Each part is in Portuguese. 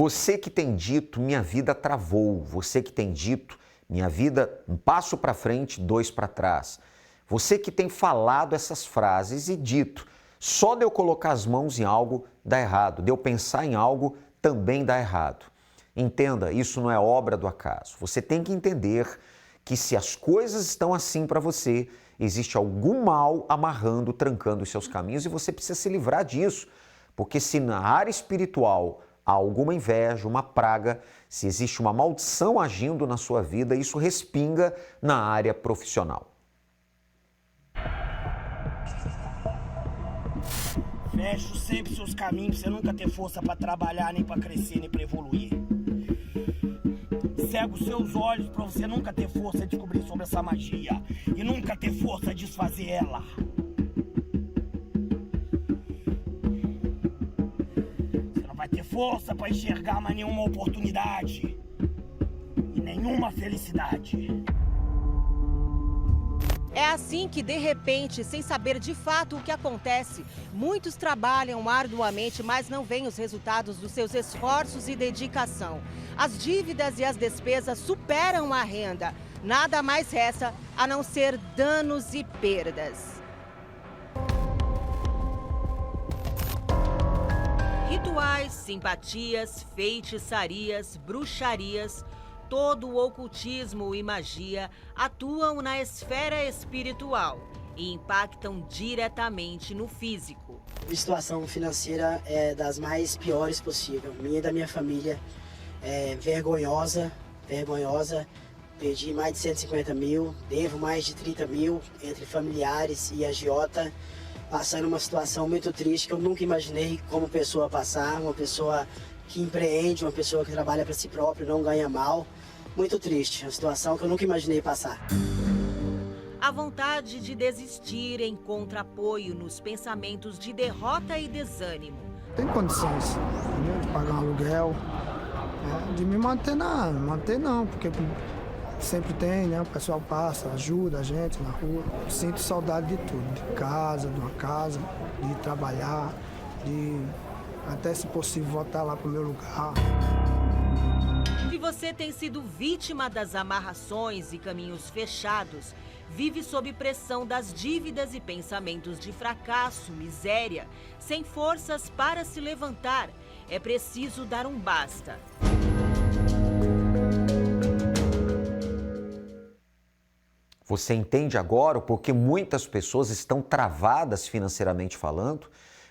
Você que tem dito, minha vida travou. Você que tem dito, minha vida, um passo para frente, dois para trás. Você que tem falado essas frases e dito, só de eu colocar as mãos em algo dá errado, de eu pensar em algo também dá errado. Entenda, isso não é obra do acaso. Você tem que entender que se as coisas estão assim para você, existe algum mal amarrando, trancando os seus caminhos e você precisa se livrar disso. Porque se na área espiritual há alguma inveja, uma praga, se existe uma maldição agindo na sua vida, isso respinga na área profissional. Fecho sempre seus caminhos pra você nunca ter força pra trabalhar, nem pra crescer, nem pra evoluir. Cego seus olhos pra você nunca ter força de descobrir sobre essa magia e nunca ter força de desfazer ela. Você não vai ter força pra enxergar mais nenhuma oportunidade e nenhuma felicidade. É assim que, de repente, sem saber de fato o que acontece, muitos trabalham arduamente, mas não veem os resultados dos seus esforços e dedicação. As dívidas e as despesas superam a renda. Nada mais resta a não ser danos e perdas. Rituais, simpatias, feitiçarias, bruxarias, todo o ocultismo e magia atuam na esfera espiritual e impactam diretamente no físico. A situação financeira é das mais piores possível. Minha e da minha família é vergonhosa. Perdi mais de 150 mil, devo mais de 30 mil entre familiares e agiota. Passando uma situação muito triste que eu nunca imaginei como pessoa passar, uma pessoa que empreende, uma pessoa que trabalha para si próprio, não ganha mal. Muito triste, uma situação que eu nunca imaginei passar. A vontade de desistir encontra apoio nos pensamentos de derrota e desânimo. Tem condições, né, de pagar um aluguel, de me manter não, porque sempre tem, né, o pessoal passa, ajuda a gente na rua. Sinto saudade de tudo, de casa, de uma casa, de trabalhar, de até se possível voltar lá pro meu lugar. Se você tem sido vítima das amarrações e caminhos fechados, vive sob pressão das dívidas e pensamentos de fracasso, miséria, sem forças para se levantar, é preciso dar um basta. Você entende agora o porquê muitas pessoas estão travadas financeiramente falando?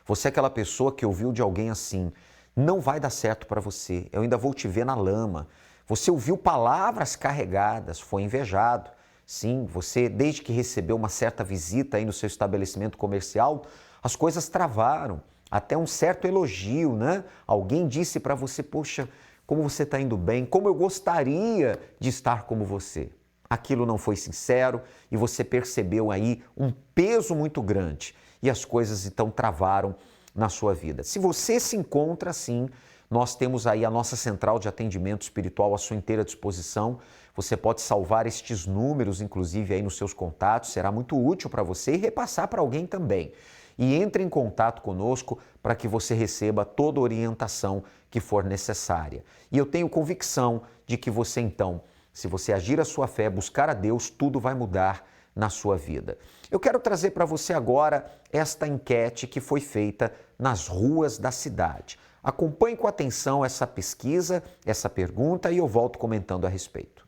Você é aquela pessoa que ouviu de alguém assim: não vai dar certo para você, eu ainda vou te ver na lama. Você ouviu palavras carregadas, foi invejado. Sim, você, desde que recebeu uma certa visita aí no seu estabelecimento comercial, as coisas travaram. Até um certo elogio, né? Alguém disse para você: poxa, como você está indo bem, como eu gostaria de estar como você. Aquilo não foi sincero e você percebeu aí um peso muito grande e as coisas então travaram na sua vida. Se você se encontra assim, nós temos aí a nossa central de atendimento espiritual à sua inteira disposição. Você pode salvar estes números, inclusive, aí nos seus contatos, será muito útil para você e repassar para alguém também. E entre em contato conosco para que você receba toda a orientação que for necessária. E eu tenho convicção de que você então, se você agir a sua fé, buscar a Deus, tudo vai mudar na sua vida. Eu quero trazer para você agora esta enquete que foi feita nas ruas da cidade. Acompanhe com atenção essa pesquisa, essa pergunta e eu volto comentando a respeito.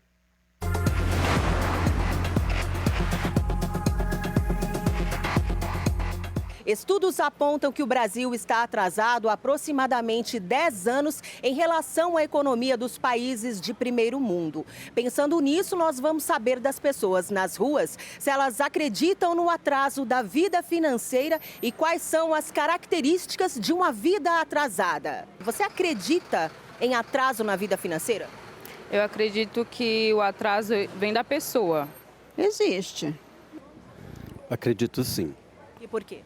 Estudos apontam que o Brasil está atrasado há aproximadamente 10 anos em relação à economia dos países de primeiro mundo. Pensando nisso, nós vamos saber das pessoas nas ruas se elas acreditam no atraso da vida financeira e quais são as características de uma vida atrasada. Você acredita em atraso na vida financeira? Eu acredito que o atraso vem da pessoa. Existe. Acredito sim. E por quê?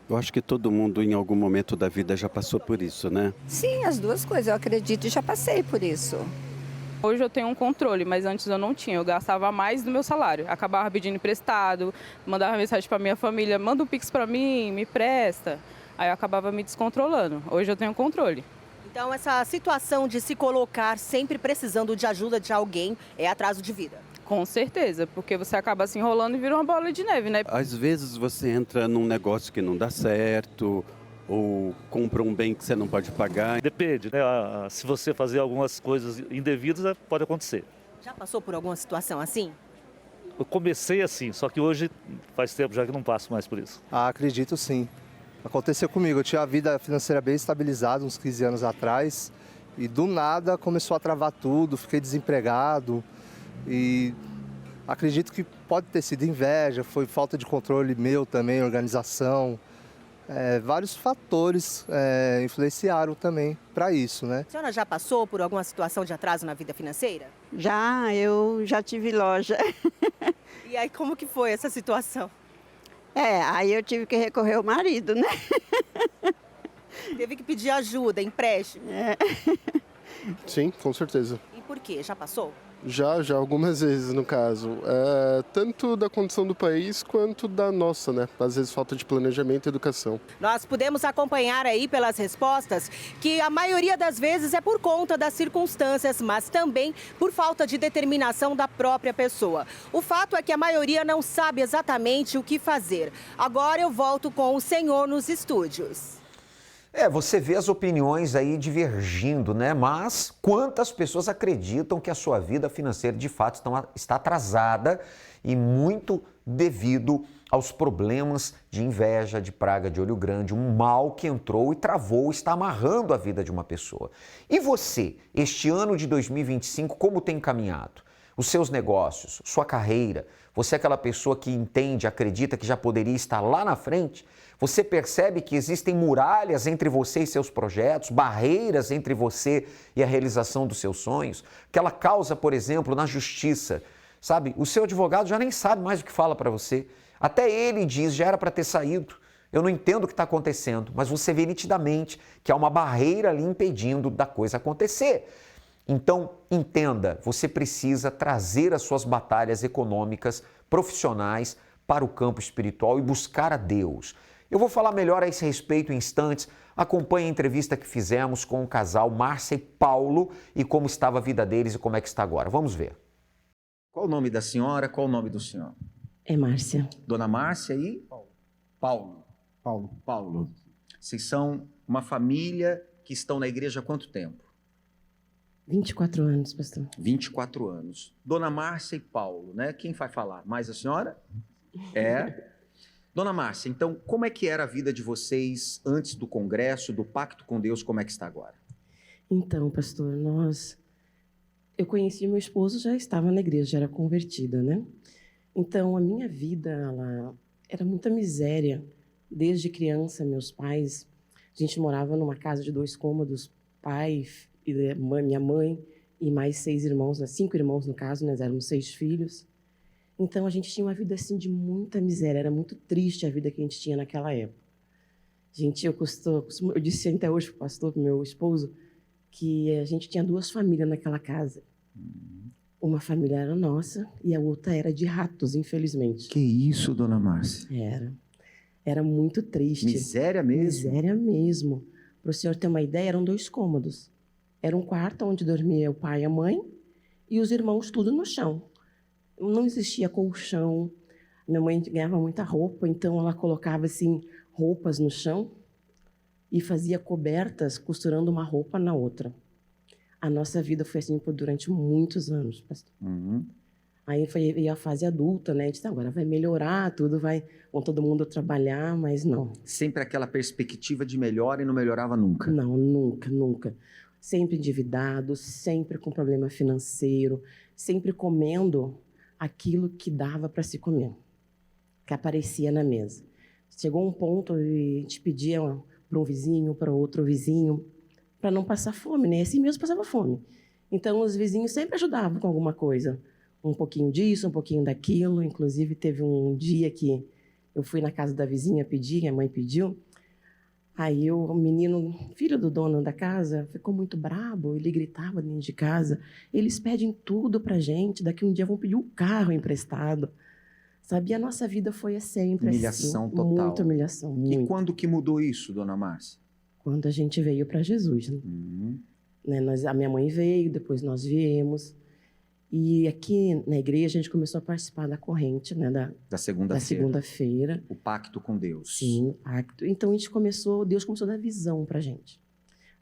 Eu acho que todo mundo em algum momento da vida já passou por isso, né? Sim, as duas coisas. Eu acredito e já passei por isso. Hoje eu tenho um controle, mas antes eu não tinha. Eu gastava mais do meu salário. Acabava pedindo emprestado, mandava mensagem para minha família: manda um Pix para mim, me presta. Aí eu acabava me descontrolando. Hoje eu tenho controle. Então, essa situação de se colocar sempre precisando de ajuda de alguém é atraso de vida. Com certeza, porque você acaba se enrolando e vira uma bola de neve, né? Às vezes você entra num negócio que não dá certo, ou compra um bem que você não pode pagar. Depende, né? Se você fazer algumas coisas indevidas, pode acontecer. Já passou por alguma situação assim? Eu comecei assim, só que hoje faz tempo já que não passo mais por isso. Acredito sim. Aconteceu comigo, eu tinha a vida financeira bem estabilizada uns 15 anos atrás e do nada começou a travar tudo, fiquei desempregado e acredito que pode ter sido inveja, foi falta de controle meu também, organização. Vários fatores influenciaram também para isso, né? A senhora já passou por alguma situação de atraso na vida financeira? Eu já tive loja. E aí, como que foi essa situação? Aí eu tive que recorrer ao marido, né? Teve que pedir ajuda, empréstimo. Sim, com certeza. E por quê? Já passou? Já algumas vezes, no caso. Tanto da condição do país quanto da nossa, né? Às vezes falta de planejamento e educação. Nós pudemos acompanhar aí pelas respostas que a maioria das vezes é por conta das circunstâncias, mas também por falta de determinação da própria pessoa. O fato é que a maioria não sabe exatamente o que fazer. Agora eu volto com o senhor nos estúdios. Você vê as opiniões aí divergindo, né? Mas quantas pessoas acreditam que a sua vida financeira de fato está atrasada e muito devido aos problemas de inveja, de praga de olho grande, um mal que entrou e travou, está amarrando a vida de uma pessoa. E você, este ano de 2025, como tem caminhado? Os seus negócios, sua carreira, você é aquela pessoa que entende, acredita que já poderia estar lá na frente? Você percebe que existem muralhas entre você e seus projetos, barreiras entre você e a realização dos seus sonhos? Aquela causa, por exemplo, na justiça, sabe? O seu advogado já nem sabe mais o que fala para você. Até ele diz, já era para ter saído. Eu não entendo o que está acontecendo, mas você vê nitidamente que há uma barreira ali impedindo da coisa acontecer. Então, entenda, você precisa trazer as suas batalhas econômicas, profissionais, para o campo espiritual e buscar a Deus. Eu vou falar melhor a esse respeito em instantes. Acompanhe a entrevista que fizemos com o casal Márcia e Paulo e como estava a vida deles e como é que está agora. Vamos ver. Qual o nome da senhora? Qual o nome do senhor? É Márcia. Dona Márcia e Paulo. Paulo. Vocês são uma família que estão na igreja há quanto tempo? 24 anos, pastor. 24 anos. Dona Márcia e Paulo, né? Quem vai falar? Mais a senhora? Dona Márcia, então, como é que era a vida de vocês antes do congresso, do pacto com Deus, como é que está agora? Então, pastor, eu conheci meu esposo, já estava na igreja, já era convertida, né? Então, a minha vida, ela era muita miséria. Desde criança, meus pais, a gente morava numa casa de 2 cômodos, pai, minha mãe e mais 6 irmãos, 5 irmãos no caso, nós éramos 6 filhos. Então, a gente tinha uma vida, assim, de muita miséria. Era muito triste a vida que a gente tinha naquela época. Eu disse até hoje para o pastor, para o meu esposo, que a gente tinha 2 famílias naquela casa. Uma família era nossa e a outra era de ratos, infelizmente. Que isso, Dona Márcia? Era muito triste. Miséria mesmo? Miséria mesmo. Para o senhor ter uma ideia, eram 2 cômodos. Era um quarto onde dormia o pai e a mãe e os irmãos tudo no chão. Não existia colchão. Minha mãe ganhava muita roupa, então ela colocava assim roupas no chão e fazia cobertas costurando uma roupa na outra. A nossa vida foi assim durante muitos anos, pastor. Aí veio a fase adulta, né? A gente disse, agora vai melhorar, vão todo mundo trabalhar, mas não. Sempre aquela perspectiva de melhora e não melhorava nunca? Não, nunca. Sempre endividado, sempre com problema financeiro, sempre comendo aquilo que dava para se comer, que aparecia na mesa. Chegou um ponto e a gente pedia para um vizinho, para outro vizinho, para não passar fome, né? Assim mesmo passava fome. Então, os vizinhos sempre ajudavam com alguma coisa. Um pouquinho disso, um pouquinho daquilo. Inclusive, teve um dia que eu fui na casa da vizinha pedir, minha mãe pediu. Aí o menino, filho do dono da casa, ficou muito brabo, ele gritava dentro de casa, eles pedem tudo pra gente, daqui um dia vão pedir um carro emprestado. Sabe, e a nossa vida foi sempre humilhação assim. Total. Muita humilhação, muito. E quando que mudou isso, Dona Márcia? quando a gente veio para Jesus. Né? A minha mãe veio, depois nós viemos. E aqui na igreja a gente começou a participar da corrente, né? Da segunda-feira. Da segunda-feira. O pacto com Deus. Sim, o pacto. Então Deus começou a dar visão pra gente,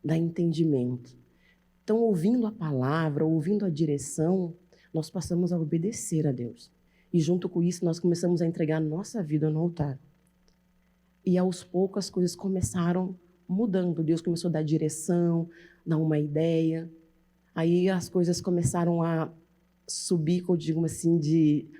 dar entendimento. Então, ouvindo a palavra, ouvindo a direção, nós passamos a obedecer a Deus. E junto com isso, nós começamos a entregar nossa vida no altar. E aos poucos as coisas começaram mudando. Deus começou a dar direção, dar uma ideia. Aí as coisas começaram a subir, como eu digo assim,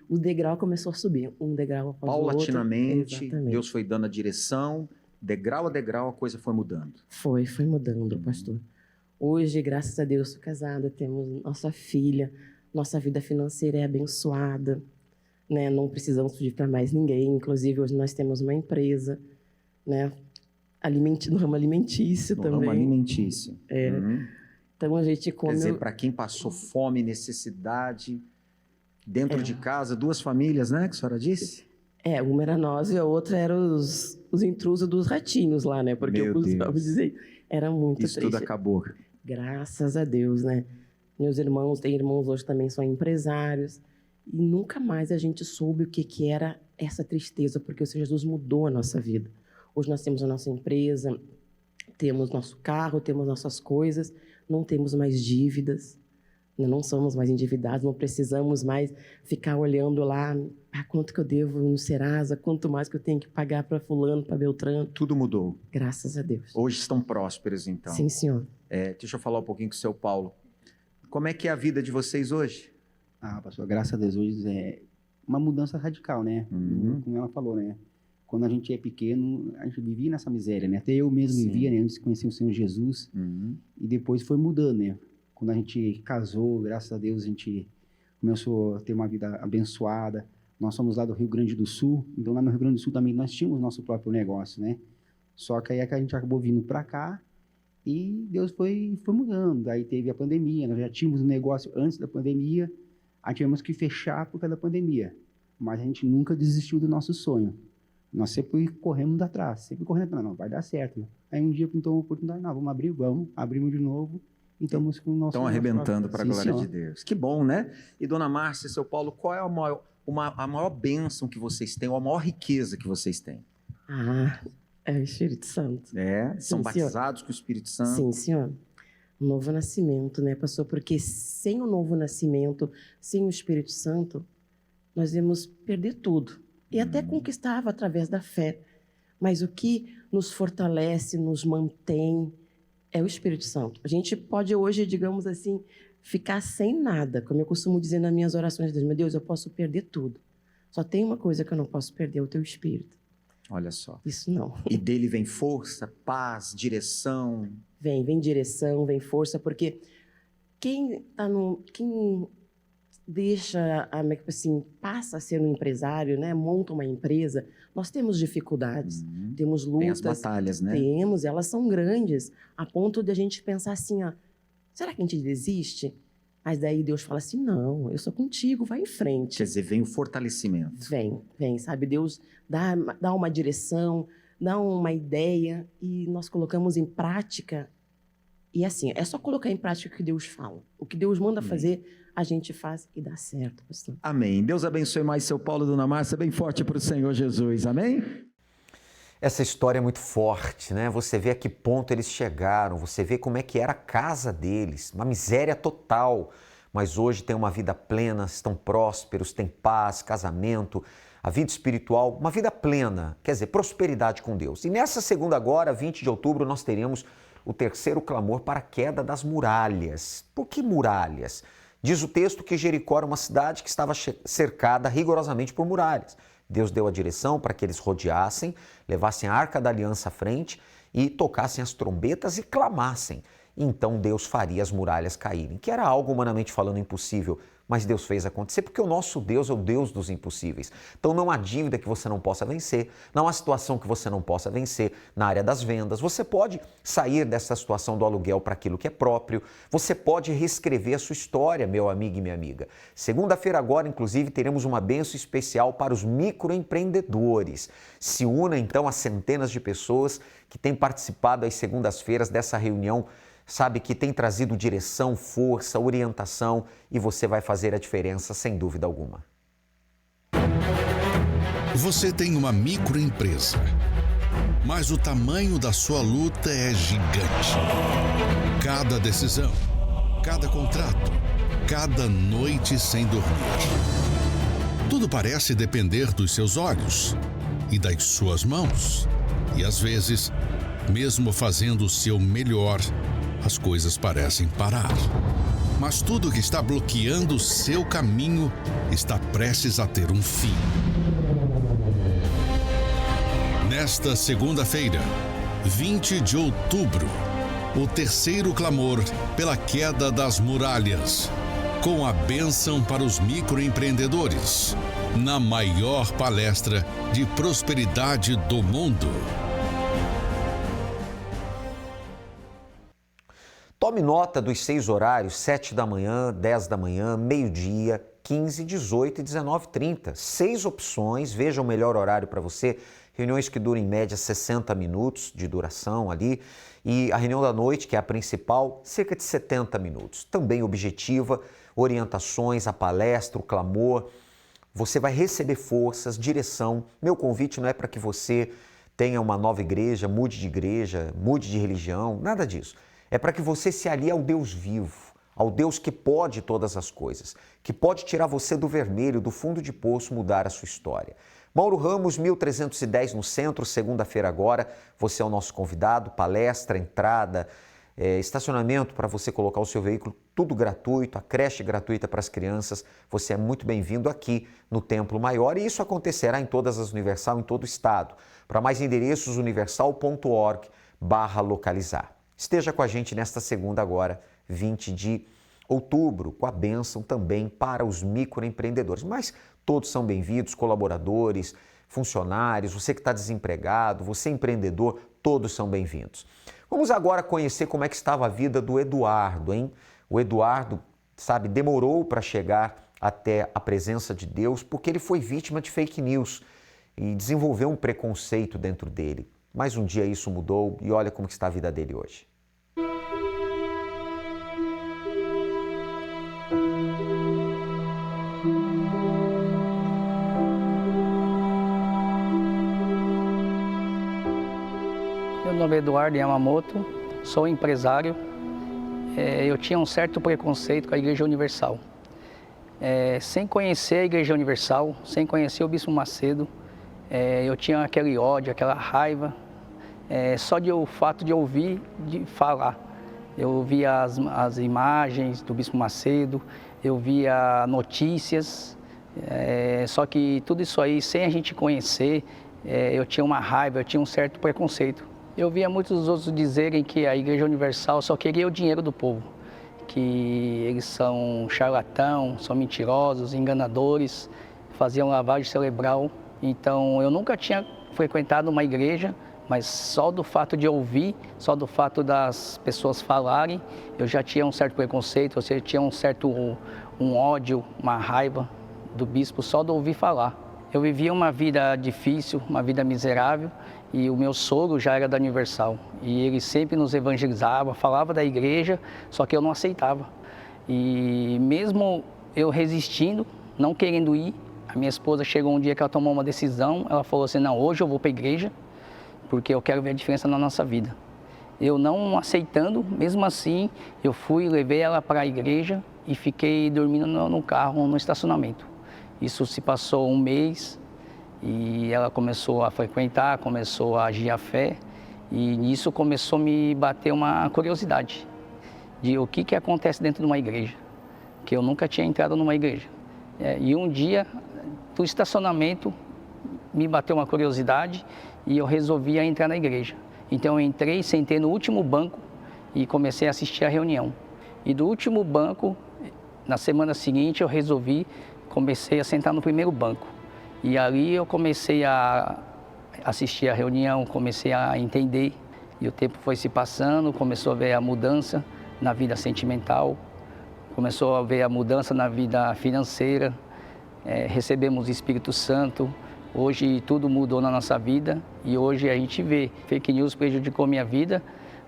o degrau começou a subir, um degrau após o outro. Paulatinamente, Exatamente. Deus foi dando a direção, degrau a degrau a coisa foi mudando. Foi mudando, pastor. Hoje, graças a Deus, sou casada, temos nossa filha, nossa vida financeira é abençoada, né? Não precisamos pedir para mais ninguém, inclusive hoje nós temos uma empresa, né? No ramo alimentício também. No ramo alimentício. Então a gente come... Quer dizer, para quem passou fome, necessidade, dentro de casa, 2 famílias, né, que a senhora disse? Uma era nós e a outra era os intrusos dos ratinhos lá, né? Porque eu costumava dizer, era muito triste. Isso tudo acabou. Graças a Deus, né? Meus irmãos, tem irmãos hoje também são empresários. E nunca mais a gente soube o que era essa tristeza, porque o Senhor Jesus mudou a nossa vida. Hoje nós temos a nossa empresa, temos nosso carro, temos nossas coisas, não temos mais dívidas, não somos mais endividados, não precisamos mais ficar olhando lá quanto que eu devo no Serasa, quanto mais que eu tenho que pagar para fulano, para Beltrano. Tudo mudou. Graças a Deus. Hoje estão prósperos, então. Sim, senhor. Deixa eu falar um pouquinho com o seu Paulo. Como é que é a vida de vocês hoje? Pastor, graças a Deus, hoje é uma mudança radical, né? Como ela falou, né? Quando a gente é pequeno, a gente vivia nessa miséria, né? Até eu mesmo vivia, né? Antes de conhecer o Senhor Jesus. E depois foi mudando, né? Quando a gente casou, graças a Deus, a gente começou a ter uma vida abençoada. Nós somos lá do Rio Grande do Sul. Então, lá no Rio Grande do Sul também nós tínhamos nosso próprio negócio, né? Só que aí é que a gente acabou vindo para cá e Deus foi mudando. Aí teve a pandemia, nós já tínhamos um negócio antes da pandemia. Aí tivemos que fechar por causa da pandemia. Mas a gente nunca desistiu do nosso sonho. Nós sempre corremos atrás, não, vai dar certo. Aí um dia pintou uma oportunidade, não, abrimos de novo e estamos com o nosso... Estão arrebentando para a glória senhor. de Deus. Que bom, né? E dona Márcia, seu Paulo, qual é a maior bênção que vocês têm, ou a maior riqueza que vocês têm? É o Espírito Santo. São Sim, batizados com o Espírito Santo? Sim, senhor. Novo nascimento, né, pastor? Porque sem o novo nascimento, sem o Espírito Santo, nós íamos perder tudo. E até conquistava através da fé. Mas o que nos fortalece, nos mantém, é o Espírito Santo. A gente pode hoje, digamos assim, ficar sem nada. Como eu costumo dizer nas minhas orações, meu Deus, eu posso perder tudo. Só tem uma coisa que eu não posso perder, é o teu Espírito. Olha só. Isso não. E dele vem força, paz, direção. Vem direção, vem força, porque quem deixa, assim, passa a ser um empresário, né? Monta uma empresa, nós temos dificuldades, temos lutas. Tem as batalhas, né? Temos, elas são grandes, a ponto de a gente pensar assim, será que a gente desiste? Mas daí Deus fala assim, não, eu sou contigo, vai em frente. Quer dizer, vem o fortalecimento. Vem, sabe? Deus dá uma direção, dá uma ideia e nós colocamos em prática. E assim, é só colocar em prática o que Deus fala. O que Deus manda fazer, a gente faz e dá certo, pastor. Amém. Deus abençoe mais seu Paulo e dona Márcia, bem forte para o Senhor Jesus. Amém? Essa história é muito forte, né? Você vê a que ponto eles chegaram, você vê como é que era a casa deles, uma miséria total. Mas hoje tem uma vida plena, estão prósperos, têm paz, casamento, a vida espiritual, uma vida plena, quer dizer, prosperidade com Deus. E nessa segunda agora, 20 de outubro, nós teremos o terceiro clamor para a queda das muralhas. Por que muralhas? Diz o texto que Jericó era uma cidade que estava cercada rigorosamente por muralhas. Deus deu a direção para que eles rodeassem, levassem a arca da aliança à frente e tocassem as trombetas e clamassem. Então Deus faria as muralhas caírem, que era algo humanamente falando impossível, mas Deus fez acontecer porque o nosso Deus é o Deus dos impossíveis. Então não há dívida que você não possa vencer, não há situação que você não possa vencer na área das vendas. Você pode sair dessa situação do aluguel para aquilo que é próprio, você pode reescrever a sua história, meu amigo e minha amiga. Segunda-feira agora, inclusive, teremos uma bênção especial para os microempreendedores. Se una então a centenas de pessoas que têm participado às segundas-feiras dessa reunião, sabe, que tem trazido direção, força, orientação e você vai fazer a diferença sem dúvida alguma. Você tem uma microempresa, mas o tamanho da sua luta é gigante. Cada decisão, cada contrato, cada noite sem dormir. Tudo parece depender dos seus olhos e das suas mãos. E às vezes, mesmo fazendo o seu melhor, as coisas parecem parar. Mas tudo que está bloqueando o seu caminho está prestes a ter um fim. Nesta segunda-feira, 20 de outubro, o terceiro clamor pela queda das muralhas, com a bênção para os microempreendedores, na maior palestra de prosperidade do mundo. Tome nota dos 6 horários, 7 da manhã, 10 da manhã, meio-dia, 15, 18 e 19h30. 6 opções, veja o melhor horário para você. Reuniões que duram em média 60 minutos de duração ali. E a reunião da noite, que é a principal, cerca de 70 minutos. Também objetiva, orientações, a palestra, o clamor. Você vai receber forças, direção. Meu convite não é para que você tenha uma nova igreja, mude de religião, nada disso. É para que você se alie ao Deus vivo, ao Deus que pode todas as coisas, que pode tirar você do vermelho, do fundo de poço, mudar a sua história. Mauro Ramos, 1310 no centro, segunda-feira agora, você é o nosso convidado, palestra, entrada, estacionamento para você colocar o seu veículo, tudo gratuito, a creche gratuita para as crianças, você é muito bem-vindo aqui no Templo Maior e isso acontecerá em todas as Universal, em todo o estado. Para mais endereços, universal.org/localizar. Esteja com a gente nesta segunda agora, 20 de outubro, com a bênção também para os microempreendedores. Mas todos são bem-vindos, colaboradores, funcionários, você que está desempregado, você empreendedor, todos são bem-vindos. Vamos agora conhecer como é que estava a vida do Eduardo, hein? O Eduardo, sabe, demorou para chegar até a presença de Deus porque ele foi vítima de fake news e desenvolveu um preconceito dentro dele. Mas um dia isso mudou e olha como está a vida dele hoje. Meu nome é Eduardo Yamamoto, sou empresário. Eu tinha um certo preconceito com a Igreja Universal. Sem conhecer a Igreja Universal, sem conhecer o Bispo Macedo, eu tinha aquele ódio, aquela raiva, só o fato de ouvir, de falar. Eu via as imagens do Bispo Macedo, eu via notícias, só que tudo isso aí, sem a gente conhecer, eu tinha uma raiva, eu tinha um certo preconceito. Eu via muitos outros dizerem que a Igreja Universal só queria o dinheiro do povo, que eles são charlatão, são mentirosos, enganadores, faziam lavagem cerebral. Então, eu nunca tinha frequentado uma igreja, mas só do fato de ouvir, só do fato das pessoas falarem, eu já tinha um certo preconceito, eu já tinha um ódio, uma raiva do bispo só de ouvir falar. Eu vivia uma vida difícil, uma vida miserável, e o meu sogro já era da Universal. E ele sempre nos evangelizava, falava da igreja, só que eu não aceitava. E mesmo eu resistindo, não querendo ir, a minha esposa chegou um dia que ela tomou uma decisão, ela falou assim, não, hoje eu vou para a igreja, porque eu quero ver a diferença na nossa vida. Eu não aceitando, mesmo assim, eu fui, levei ela para a igreja e fiquei dormindo no carro, no estacionamento. Isso se passou um mês e ela começou a frequentar, começou a agir a fé e nisso começou a me bater uma curiosidade de o que acontece dentro de uma igreja, que eu nunca tinha entrado numa igreja. E um dia, do estacionamento, me bateu uma curiosidade e eu resolvi entrar na igreja. Então eu entrei, sentei no último banco e comecei a assistir a reunião. E do último banco, Na semana seguinte eu comecei a sentar no primeiro banco. E ali eu comecei a assistir a reunião, comecei a entender. E o tempo foi se passando, começou a ver a mudança na vida sentimental, começou a ver a mudança na vida financeira, recebemos o Espírito Santo. Hoje tudo mudou na nossa vida e hoje a gente vê. Fake news prejudicou minha vida,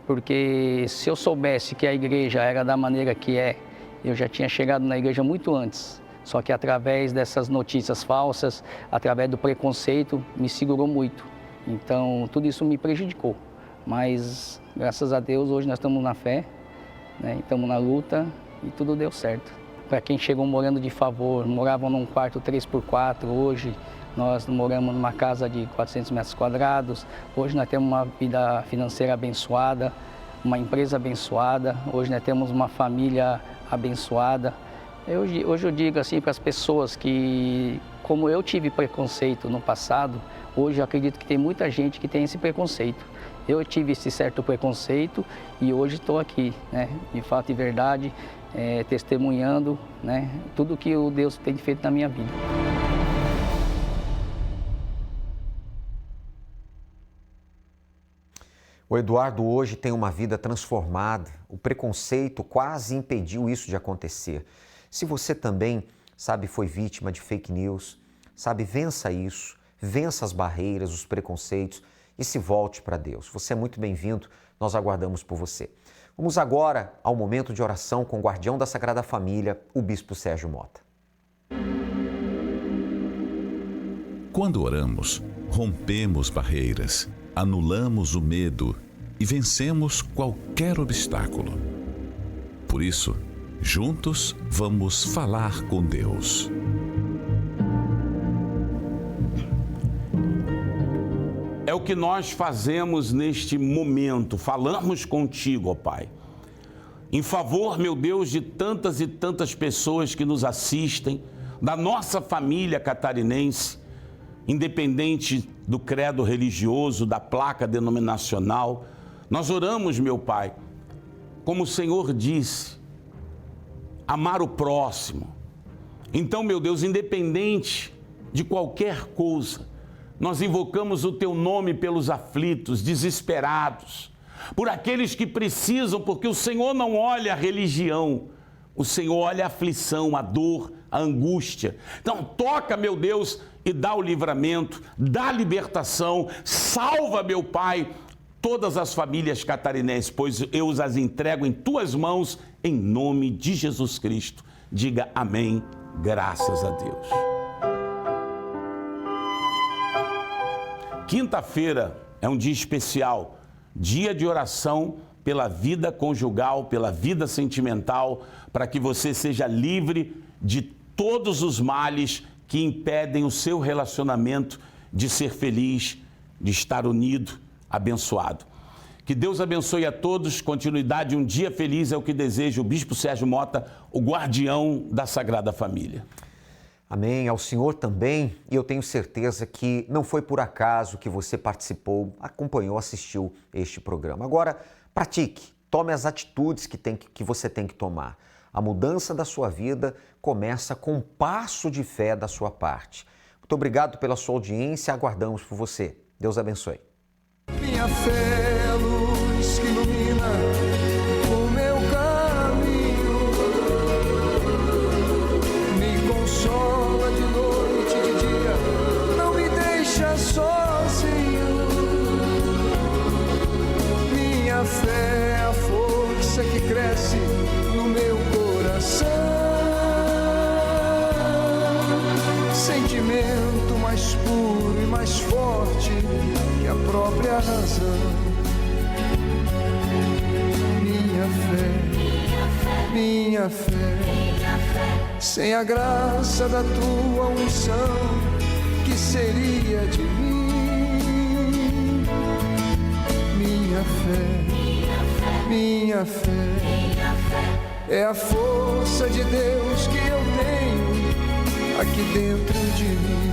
porque se eu soubesse que a igreja era da maneira que é, eu já tinha chegado na igreja muito antes. Só que através dessas notícias falsas, através do preconceito, me segurou muito. Então tudo isso me prejudicou. Mas, graças a Deus, hoje nós estamos na fé, né? Estamos na luta e tudo deu certo. Para quem chegou morando de favor, moravam num quarto 3x4, hoje nós moramos numa casa de 400 metros quadrados. Hoje nós temos uma vida financeira abençoada, uma empresa abençoada. Hoje nós temos uma família abençoada. Hoje eu digo assim para as pessoas que, como eu tive preconceito no passado, hoje eu acredito que tem muita gente que tem esse preconceito. Eu tive esse certo preconceito e hoje estou aqui, né, de fato e verdade, testemunhando, né, tudo que o Deus tem feito na minha vida. O Eduardo hoje tem uma vida transformada. O preconceito quase impediu isso de acontecer. Se você também, sabe, foi vítima de fake news, sabe, vença isso, vença as barreiras, os preconceitos e se volte para Deus. Você é muito bem-vindo, nós aguardamos por você. Vamos agora ao momento de oração com o guardião da Sagrada Família, o Bispo Sérgio Mota. Quando oramos, rompemos barreiras, anulamos o medo e vencemos qualquer obstáculo. Por isso, juntos vamos falar com Deus. É o que nós fazemos neste momento, falamos contigo, ó Pai. Em favor, meu Deus, de tantas e tantas pessoas que nos assistem, da nossa família catarinense, independente do credo religioso, da placa denominacional, nós oramos, meu Pai, como o Senhor disse, amar o próximo. Então, meu Deus, independente de qualquer coisa, nós invocamos o Teu nome pelos aflitos, desesperados, por aqueles que precisam, porque o Senhor não olha a religião, o Senhor olha a aflição, a dor, a angústia. Então toca, meu Deus, e dá o livramento, dá a libertação, salva, meu Pai, todas as famílias catarinenses, pois eu as entrego em Tuas mãos, em nome de Jesus Cristo. Diga amém, graças a Deus. Quinta-feira é um dia especial, dia de oração pela vida conjugal, pela vida sentimental, para que você seja livre de todos os males que impedem o seu relacionamento de ser feliz, de estar unido, abençoado. Que Deus abençoe a todos, continuidade, um dia feliz é o que deseja o Bispo Sérgio Mota, o guardião da Sagrada Família. Amém, ao Senhor também, e eu tenho certeza que não foi por acaso que você participou, acompanhou, assistiu este programa. Agora, pratique, tome as atitudes que você tem que tomar. A mudança da sua vida começa com um passo de fé da sua parte. Muito obrigado pela sua audiência, aguardamos por você. Deus abençoe. Minha fé é a luz que ilumina o meu caminho, me consola de noite e de dia, não me deixa sozinho. Minha fé é a força que cresce no meu coração, sentimento mais puro e mais forte que a própria razão. Minha fé, sem a graça da tua unção, que seria de mim? Minha fé, é a força de Deus que eu tenho aqui dentro de mim.